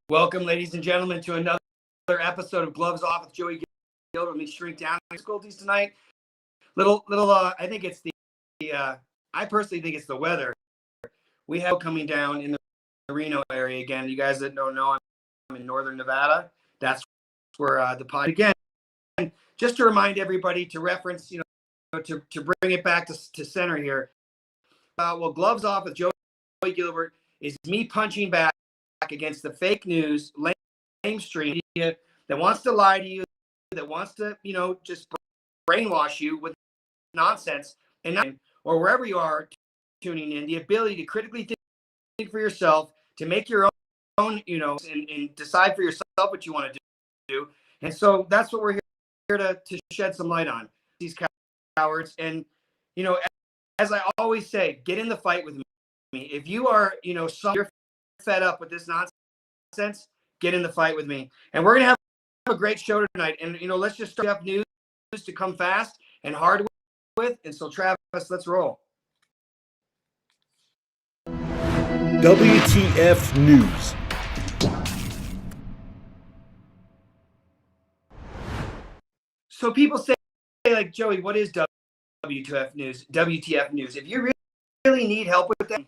Welcome, ladies and gentlemen, to another episode of Gloves Off with Joey Gilbert. Let me shrink down difficulties tonight. I think it's I personally think it's the weather. We have coming down in the Reno area again. You guys that don't know, I'm in northern Nevada. That's where the pod again. Just to remind everybody to reference, to bring it back to center here. Well, Gloves Off with Joey Gilbert is me punching back against the fake news, mainstream media that wants to lie to you, that wants to, just brainwash you with nonsense, or wherever you are tuning in, the ability to critically think for yourself, to make your own, and decide for yourself what you want to do. And so that's what we're here to shed some light on, these cowards. And, as I always say, get in the fight with me. If you are, you're fed up with this nonsense, get in the fight with me. And we're going to have a great show tonight. And, let's just start up news to come fast and hard with. And so, Travis, let's roll. WTF News. So people say, like, Joey, what is WTF News? WTF News. If you really need help with that,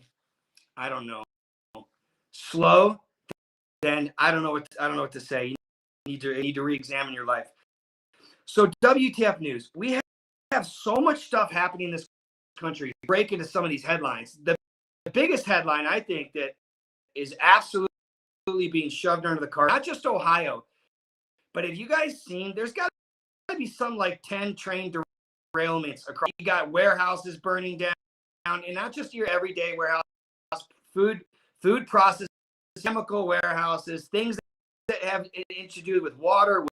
I don't know. Slow, then I don't know what to say. You need to re-examine your life. So WTF News. We have so much stuff happening in this country. Break into some of these headlines. The biggest headline, I think, that is absolutely being shoved under the carpet, not just Ohio, but have you guys seen, there's got to be some like 10 train derailments across. You got warehouses burning down, and not just your everyday warehouse, food processing, chemical warehouses, things that have to do with water,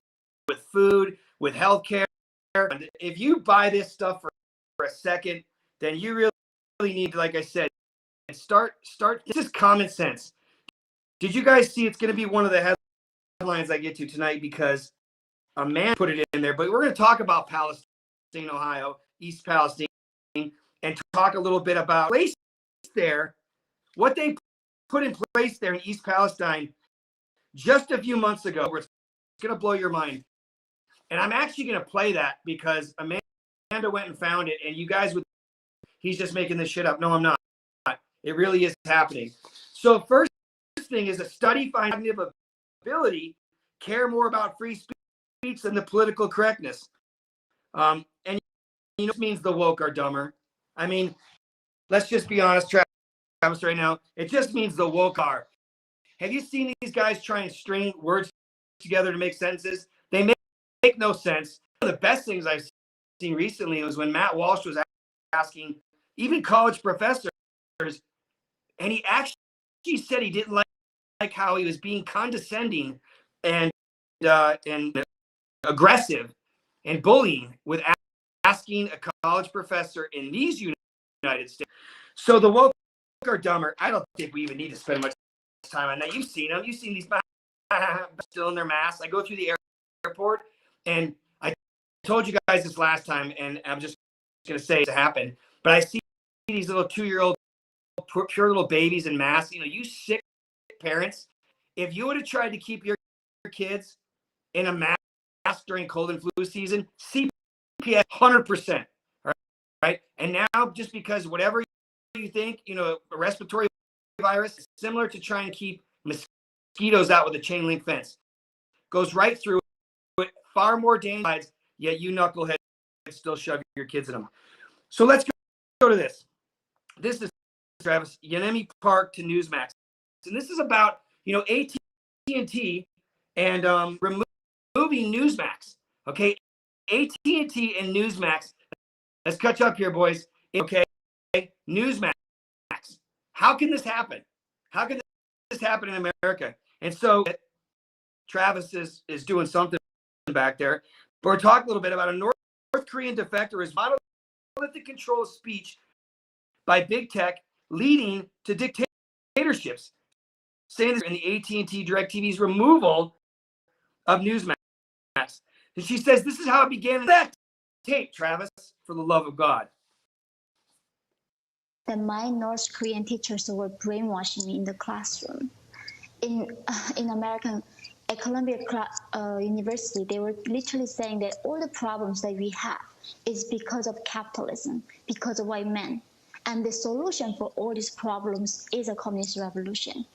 with food, with healthcare. If you buy this stuff for a second, then you really need to, like I said, start. This is common sense. Did you guys see? It's going to be one of the headlines I get to tonight because a man put it in there. But we're going to talk about Palestine, Ohio, East Palestine, and talk a little bit about place there, what they put in place there in East Palestine just a few months ago. It's going to blow your mind. And I'm actually going to play that because Amanda went and found it, and you guys would, he's just making this shit up. No, I'm not. It really is happening. So first thing is a study finds cognitive ability care more about free speech than the political correctness. And it means the woke are dumber. I mean, let's just be honest, Travis, right now. It just means the woke are. Have you seen these guys try and string words together to make sentences? They make no sense. One of the best things I've seen recently was when Matt Walsh was asking even college professors, and he actually said he didn't like how he was being condescending and aggressive and bullying with asking a college professor in these United States. So the woke are dumber. I don't think we even need to spend much time on that. You've seen them. You've seen these still in their masks. I go through the airport, and I told you guys this last time, and I'm just going to say it happened. But I see these little 2-year-old pure little babies in masks. You sick parents. If you would have tried to keep your kids in a mask during cold and flu season, CPS 100%. Right? And now, just because whatever you think, a respiratory virus is similar to trying to keep mosquitoes out with a chain link fence. Goes right through it, far more dangerous, yet you knuckleheads still shove your kids in them. So let's go to this. This is, Travis, Yenemy Park to Newsmax. And this is about, AT&T and removing Newsmax. Okay, AT&T and Newsmax. Let's catch up here, boys. Okay, Newsmax. How can this happen? How can this happen in America? And so Travis is doing something back there. But we're talking a little bit about a North Korean defector is monolithic control of speech by big tech leading to dictatorships. Saying this in the AT&T DirecTV's removal of Newsmax. And she says this is how it began. That tape, Travis, for the love of God. That my North Korean teachers were brainwashing me in the classroom. in American at Columbia University, they were literally saying that all the problems that we have is because of capitalism, because of white men. And the solution for all these problems is a communist revolution.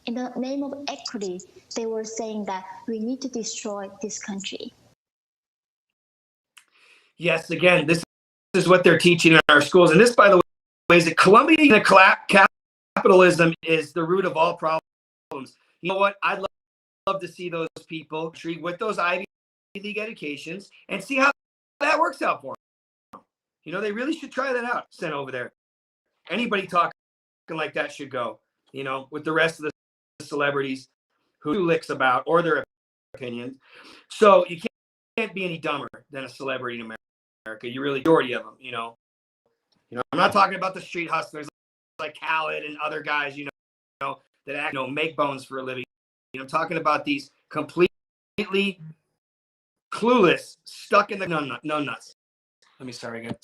In the name of equity, they were saying that we need to destroy this country. Yes, again, this is what they're teaching in our schools. And this, by the way, is that Colombian capitalism is the root of all problems. You know what? I'd love to see those people treat with those Ivy League educations and see how that works out for them. You know, they really should try that out. Sent over there. Anybody talking like that should go, you know, with the rest of the celebrities who licks about or their opinions. So you can't be any dumber than a celebrity in America. You really, majority of them, you know. I'm not talking about the street hustlers like Khaled and other guys, you know, that act, you know, make bones for a living. You know, I'm talking about these completely clueless, stuck in the nuts. Let me sorry, I got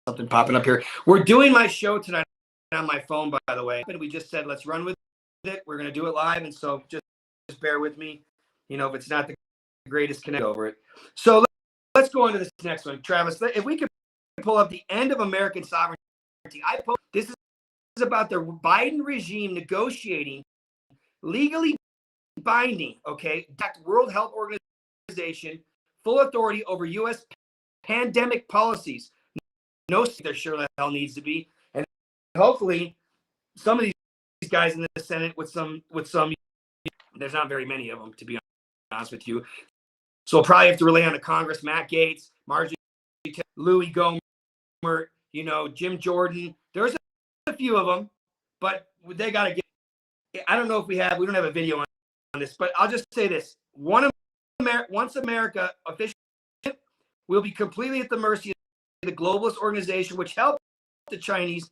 something popping up here. We're doing my show tonight on my phone, by the way. We just said let's run with it. We're going to do it live, and so just bear with me. You know, if it's not the greatest connect over it. So let's go on to this next one, Travis. If we could pull up the end of American sovereignty, this is about the Biden regime negotiating legally binding, okay, World Health Organization full authority over U.S. pandemic policies. No, there sure the hell needs to be, and hopefully some of these guys in the Senate with some. There's not very many of them, to be honest with you. So we'll probably have to rely on the Congress, Matt Gaetz, Marjorie, Louis Gohmert, you know, Jim Jordan. There's a few of them, but they got to get. I don't know if we don't have a video on this, but I'll just say this: once America officially will be completely at the mercy of the globalist organization, which helped the Chinese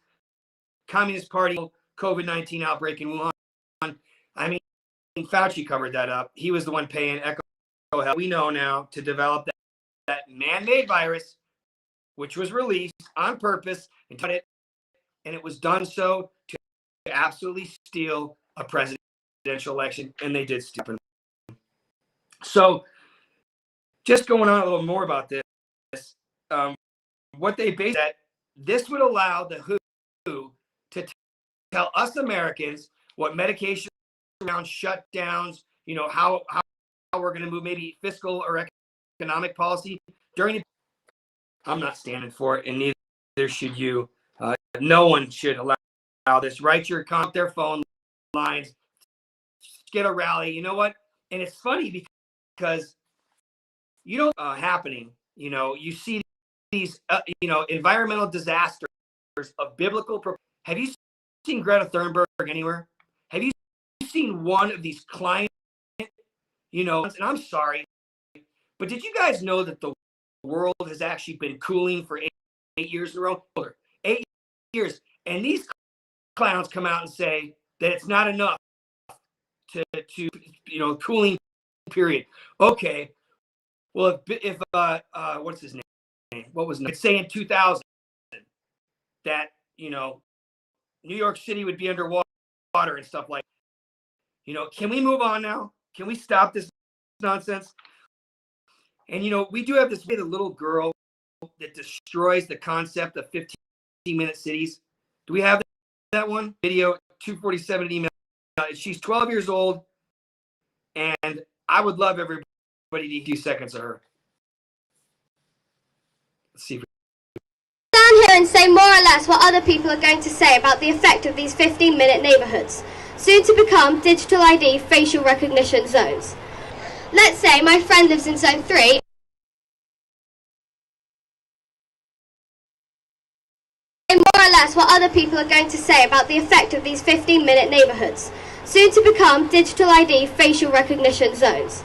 Communist Party COVID-19 outbreak in Wuhan. I mean, Fauci covered that up. He was the one paying Echo Health. We know now to develop that man-made virus, which was released on purpose, and it was done so to absolutely steal a presidential election, and they did steal it. So, just going on a little more about this, what they based that this would allow the WHO to tell us Americans what medication around shutdowns, you know, how we're going to move maybe fiscal or economic policy during the. I'm not standing for it, and neither should you. No one should allow this. Write your comment, their phone lines, get a rally. You know what? And it's funny because you don't happening. You know, you see these you know, environmental disasters of biblical. Have you seen Greta Thunberg anywhere? Have you seen one of these climate, you know, and I'm sorry, but did you guys know that the world has actually been cooling for eight years in a row? 8 years. And these clowns come out and say that it's not enough to you know, cooling period. Okay. Well, if what's his name? What was it? Say in 2000 that, you know, New York City would be underwater and stuff like that. You know, can we move on now? Can we stop this nonsense? And, you know, we do have this the little girl that destroys the concept of 15-minute cities. Do we have that one? Video 247 email. She's 12 years old, and I would love everybody to get a few seconds of her. Let's see if Stand here and say more or less what other people are going to say about the effect of these 15-minute neighborhoods, soon to become digital ID facial recognition zones. Let's say my friend lives in zone 3. More or less what other people are going to say about the effect of these 15-minute neighborhoods, soon to become digital ID facial recognition zones.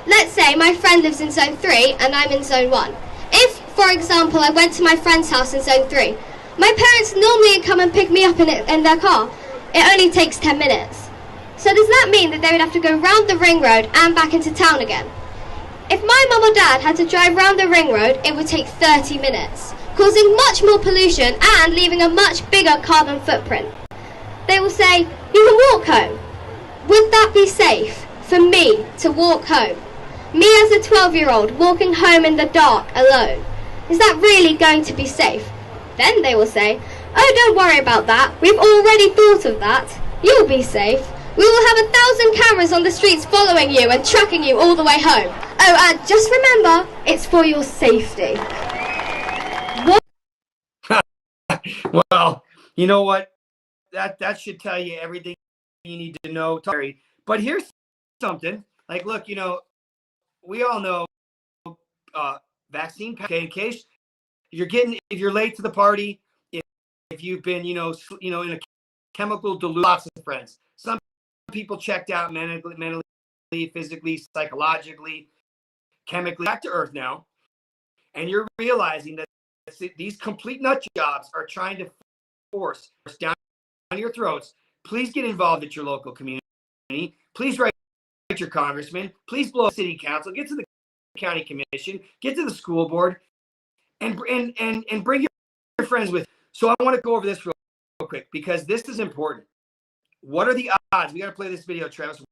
Let's say my friend lives in zone 3 and I'm in zone 1. If, for example, I went to my friend's house in zone 3, my parents normally come and pick me up in their car. It only takes 10 minutes. So does that mean that they would have to go round the ring road and back into town again? If my mum or dad had to drive round the ring road, it would take 30 minutes, causing much more pollution and leaving a much bigger carbon footprint. They will say, you can walk home. Would that be safe for me to walk home? Me as a 12-year-old walking home in the dark alone. Is that really going to be safe? Then they will say, oh, don't worry about that. We've already thought of that. You'll be safe. We will have 1,000 cameras on the streets following you and tracking you all the way home. Oh, and just remember, it's for your safety. Well, you know what? That should tell you everything you need to know. But here's something. Like, look, you know, we all know vaccine. Okay, in case if you're late to the party, if you've been, you know, in a chemical delusion, lots of friends. Some people checked out mentally, physically, psychologically, chemically, back to earth now, and you're realizing that these complete nut jobs are trying to force down your throats. Please get involved at your local community. Please write your congressman. Please blow city council. Get to the county commission. Get to the school board, and bring your friends with. So I want to go over this real quick because this is important. What are the odds? We got to play this video, Travis.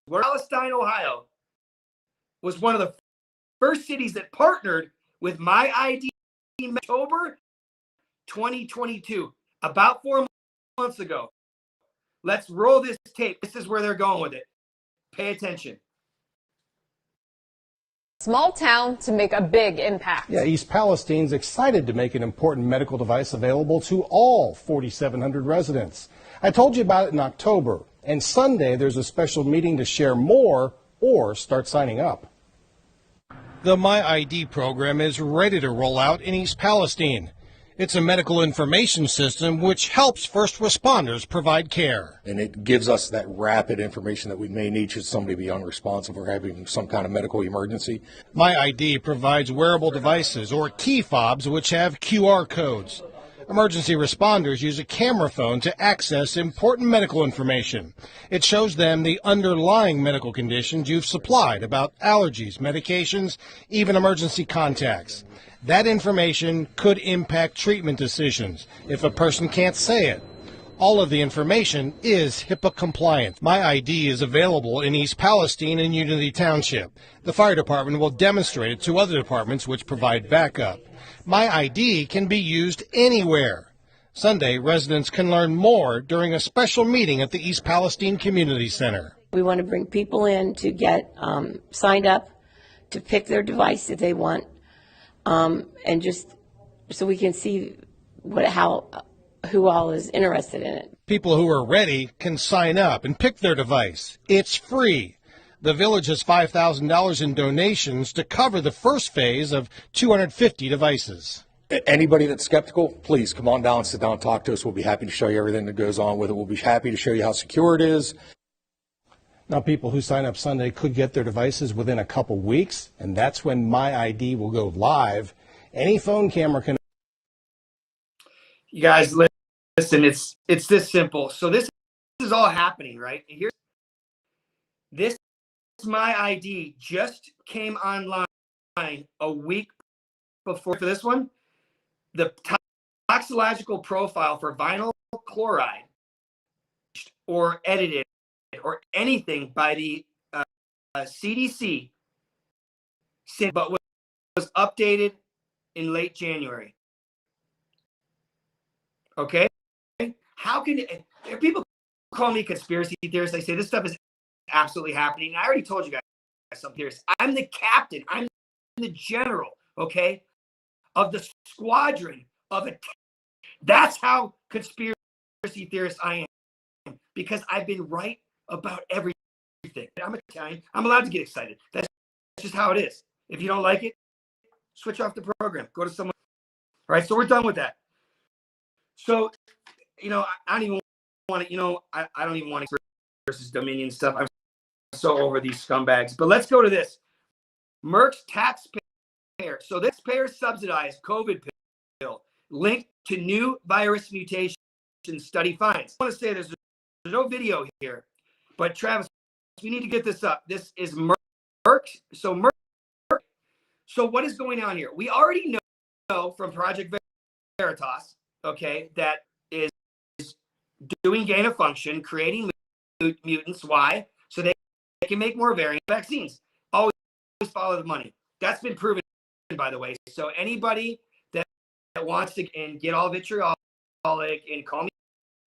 Palestine, Ohio, was one of the first cities that partnered with My ID in October 2022, about 4 months ago. Let's roll this tape. This is where they're going with it. Pay attention. Small town to make a big impact. Yeah, East Palestine's excited to make an important medical device available to all 4,700 residents. I told you about it in October, and Sunday there's a special meeting to share more or start signing up. The My ID program is ready to roll out in East Palestine. It's a medical information system which helps first responders provide care. And it gives us that rapid information that we may need should somebody be unresponsive or having some kind of medical emergency. My ID provides wearable devices or key fobs which have QR codes. Emergency responders use a camera phone to access important medical information. It shows them the underlying medical conditions you've supplied about allergies, medications, even emergency contacts. That information could impact treatment decisions if a person can't say it. All of the information is HIPAA compliant. My ID is available in East Palestine and Unity Township. The fire department will demonstrate it to other departments which provide backup. My ID can be used anywhere. Sunday, residents can learn more during a special meeting at the East Palestine Community Center. We want to bring people in to get signed up, to pick their device that they want, and just so we can see who all is interested in it. People who are ready can sign up and pick their device. It's free. The village has $5,000 in donations to cover the first phase of 250 devices. Anybody that's skeptical, please come on down, sit down, and talk to us. We'll be happy to show you everything that goes on with it. We'll be happy to show you how secure it is. Now, people who sign up Sunday could get their devices within a couple weeks, and that's when My ID will go live. Any phone camera can. You guys, listen, it's this simple. So this is all happening, right? Here's this. My ID just came online a week before for this one. The toxicological profile for vinyl chloride or edited or anything by the CDC, but was updated in late January. Okay? How can people call me conspiracy theorist? I say this stuff is absolutely happening. I already told you guys something here. I'm the captain. I'm the general, okay, of the squadron of it. That's how conspiracy theorist I am, because I've been right about everything. I'm Italian. I'm allowed to get excited. That's just how it is. If you don't like it, switch off the program. Go to someone. All right, so we're done with that. So, you know, I don't even want to, you know, I don't even want to versus Dominion stuff. I'm so over these scumbags. But let's go to this. Merck's taxpayer. So this payer subsidized COVID pill linked to new virus mutation study finds. I want to say there's no video here, but Travis, we need to get this up. This is Merck. So Merck. So what is going on here? We already know from Project Veritas, okay, that is doing gain of function, creating mutants. Why? So they can make more variant vaccines. Always follow the money. That's been proven, by the way. So anybody that wants to and get all vitriolic and call me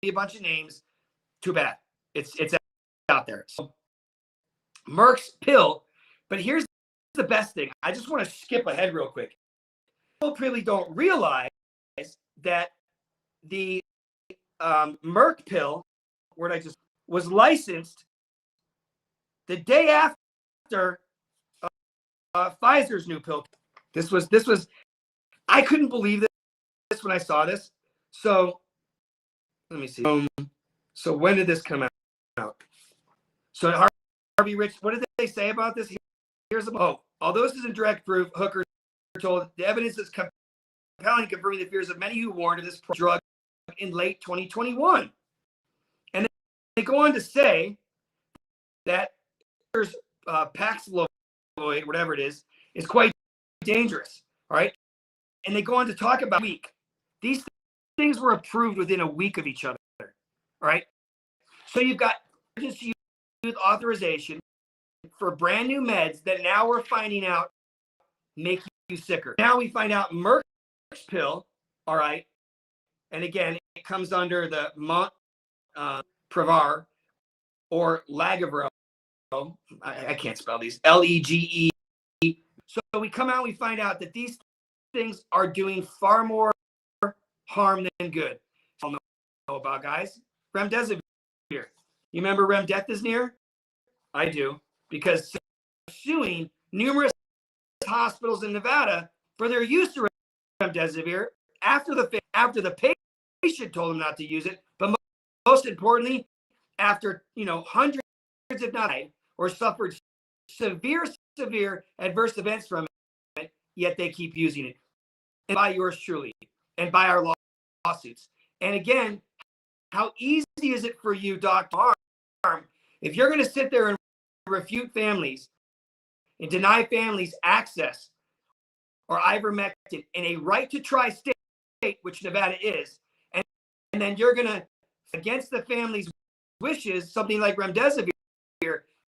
a bunch of names, too bad. It's out there. So Merck's pill, but here's the best thing. I just want to skip ahead real quick. People really don't realize that the Merck pill, was licensed the day after Pfizer's new pill. This was I couldn't believe this when I saw this. So let me see. So when did this come out? So Harvey Rich, what did they say about this? Although this isn't direct proof, Hooker told the evidence is compelling, confirming the fears of many who warned of this drug in late 2021. And they go on to say that Paxlovid, whatever it is quite dangerous. All right. And they go on to talk about these things were approved within a week of each other. All right. So you've got emergency use authorization for brand new meds that now we're finding out make you sicker. Now we find out Merck's pill, all right, and again, it comes under the Prevar or Lagavulin. I can't spell these. LegE. So we come out, we find out that these things are doing far more harm than good. I don't know about, guys. Remdesivir. You remember Remdesivir? I do, because suing numerous hospitals in Nevada for their use of Remdesivir after the patient told them not to use it, but most importantly, after hundreds, if not, or suffered severe adverse events from it, yet they keep using it. And by yours truly, and by our lawsuits. And again, how easy is it for you, Dr. Harm, if you're going to sit there and refute families and deny families access or ivermectin in a right to try state, which Nevada is, and then you're going to, against the family's wishes, something like Remdesivir,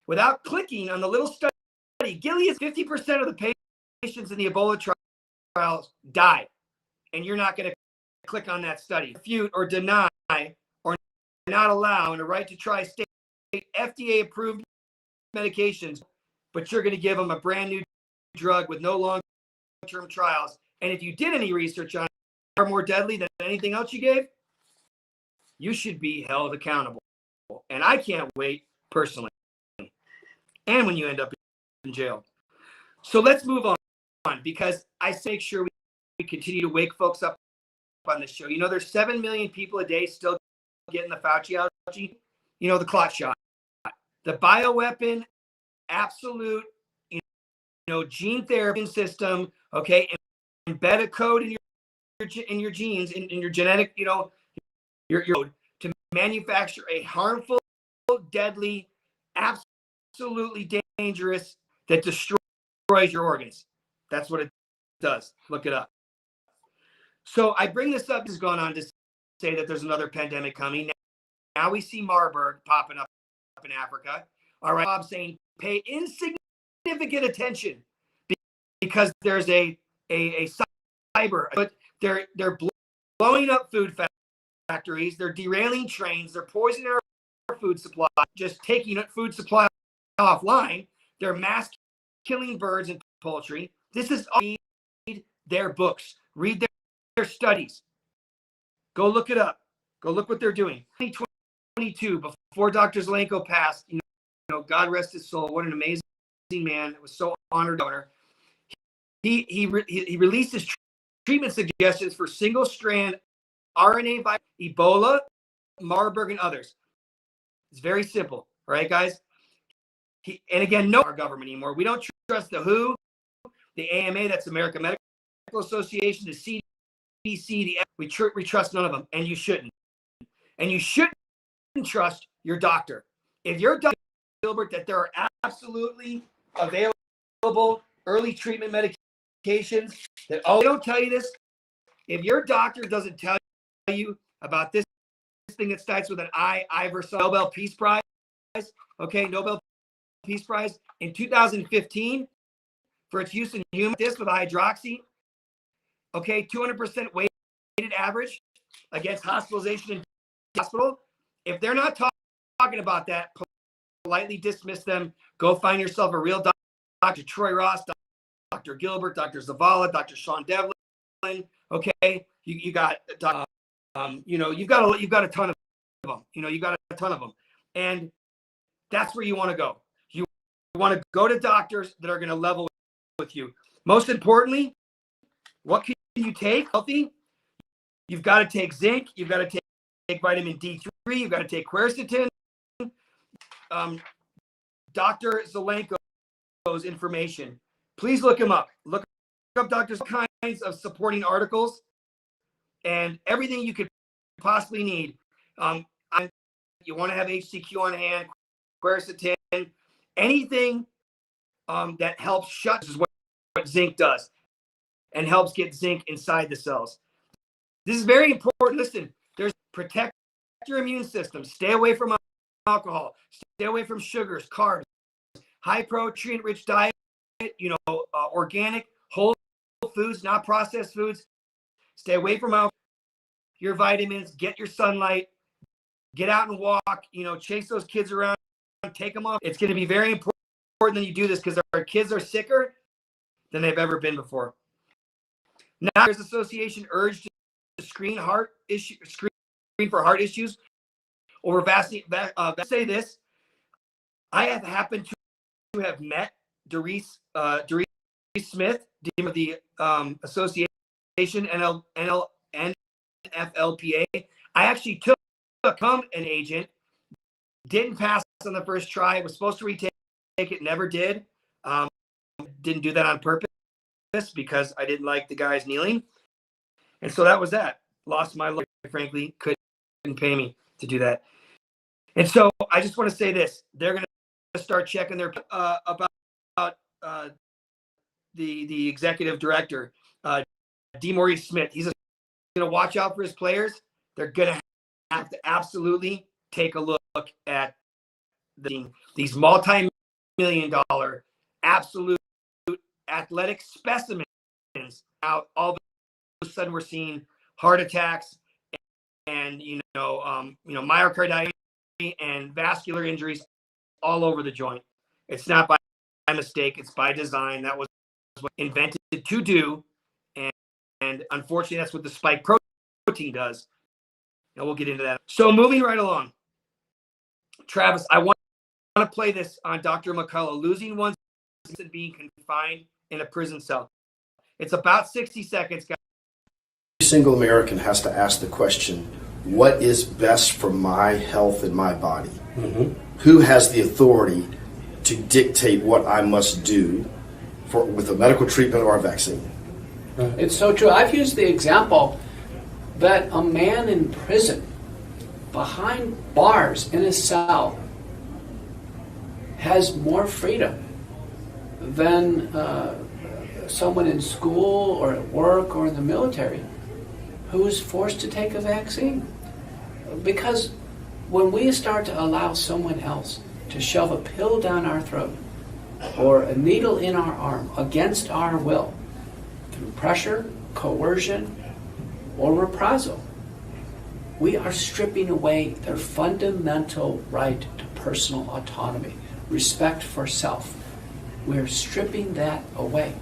without clicking on the little study, Gilead's 50% of the patients in the Ebola trials died, and you're not going to click on that study, refute or deny or not allow in a right to try state FDA-approved medications, but you're going to give them a brand new drug with no long-term trials. And if you did any research on it, are more deadly than anything else you gave, you should be held accountable. And I can't wait personally. And when you end up in jail. So let's move on, because I say make sure we continue to wake folks up on this show. There's 7 million people a day still getting the Fauci allergy, the clot shot, the bioweapon, absolute, gene therapy system, okay, embed a code in your genes, in your genetic, your code to manufacture a harmful, deadly, absolutely dangerous that destroys your organs. That's what it does. Look it up. So I bring this up, has gone on to say that there's another pandemic coming. Now we see Marburg popping up in Africa. All right, Bob saying pay insignificant attention because there's a cyber, but they're blowing up food factories, they're derailing trains, they're poisoning our food supply, just taking food supply offline. They're mass killing birds and poultry. This is all. Read their books, read their studies. Go look it up. Go look what they're doing. 2022, before Dr. Zelenko passed, God rest his soul. What an amazing man. It was so honored donor. He released his treatment suggestions for single-strand RNA virus, Ebola, Marburg, and others. It's very simple. All right, guys? And again, no our government anymore. We don't trust the WHO, the AMA, that's American Medical Association, the CDC, we trust none of them, and you shouldn't. And you shouldn't trust your doctor. If your doctor, Gilbert, that there are absolutely available early treatment medications that, they don't tell you this. If your doctor doesn't tell you about this thing that starts with an I, Iverson, Nobel Peace Prize, okay, Nobel Peace Prize in 2015 for its use in humans with a hydroxy, okay, 200% weighted average against hospitalization in hospital. If they're not talking about that, politely dismiss them. Go find yourself a real doctor. Dr. Troy Ross, Dr. Gilbert, Dr. Zavala, Dr. Sean Devlin. Okay, you got, you've got a ton of them. You've got a ton of them, and that's where you want to go. You want to go to doctors that are going to level with you. Most importantly, what can you take healthy? You've got to take zinc. You've got to take vitamin D3. You've got to take quercetin. Dr. Zelenko's information. Please look him up. Look up Dr. kinds of supporting articles and everything you could possibly need. You want to have HCQ on hand, quercetin, anything that helps shut is what zinc does and helps get zinc inside the cells. This is very important. Listen, protect your immune system. Stay away from alcohol. Stay away from sugars, carbs, high protein rich diet, organic, whole foods, not processed foods. Stay away from alcohol, your vitamins, get your sunlight, get out and walk, chase those kids around, take them off. It's going to be very important that you do this because our kids are sicker than they've ever been before. Now, there's association urged to screen for heart issues over vaccine. Say this: I have happened to have met Doris Smith, dean of the association, NFLPA. I actually took an agent, didn't pass on the first try, was supposed to retake it, never did. Didn't do that on purpose because I didn't like the guys kneeling. And so that was that. Lost my life, frankly, couldn't pay me to do that. And so I just want to say this. They're going to start checking their about the executive director, D. Maurice Smith. He's going to watch out for his players. They're going to have to absolutely take a look at these multi-million-dollar absolute athletic specimens. Now, all of a sudden, we're seeing heart attacks and myocarditis and vascular injuries all over the joint. It's not by mistake; it's by design. That was what invented to do, and unfortunately, that's what the spike protein does. And we'll get into that. So moving right along, Travis, I want to play this on Dr. McCullough, losing one's and being confined in a prison cell. It's about 60 seconds, guys. Every single American has to ask the question, what is best for my health and my body? Mm-hmm. Who has the authority to dictate what I must do with a medical treatment or a vaccine? It's so true. I've used the example that a man in prison, behind bars in a cell, has more freedom than someone in school or at work or in the military who is forced to take a vaccine. Because when we start to allow someone else to shove a pill down our throat or a needle in our arm against our will through pressure, coercion, or reprisal, we are stripping away their fundamental right to personal autonomy, respect for self. We're stripping that away.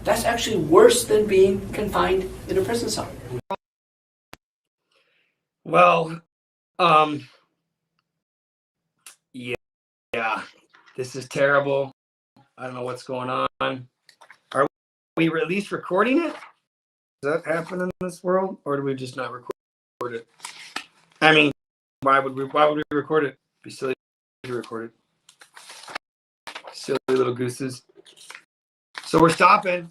That's actually worse than being confined in a prison cell. Well, yeah, this is terrible. I don't know what's going on. Are we at least recording it? Does that happen in this world, or do we just not record it? I mean, why would we record it? It'd be silly to record it. Silly little gooses. So we're stopping.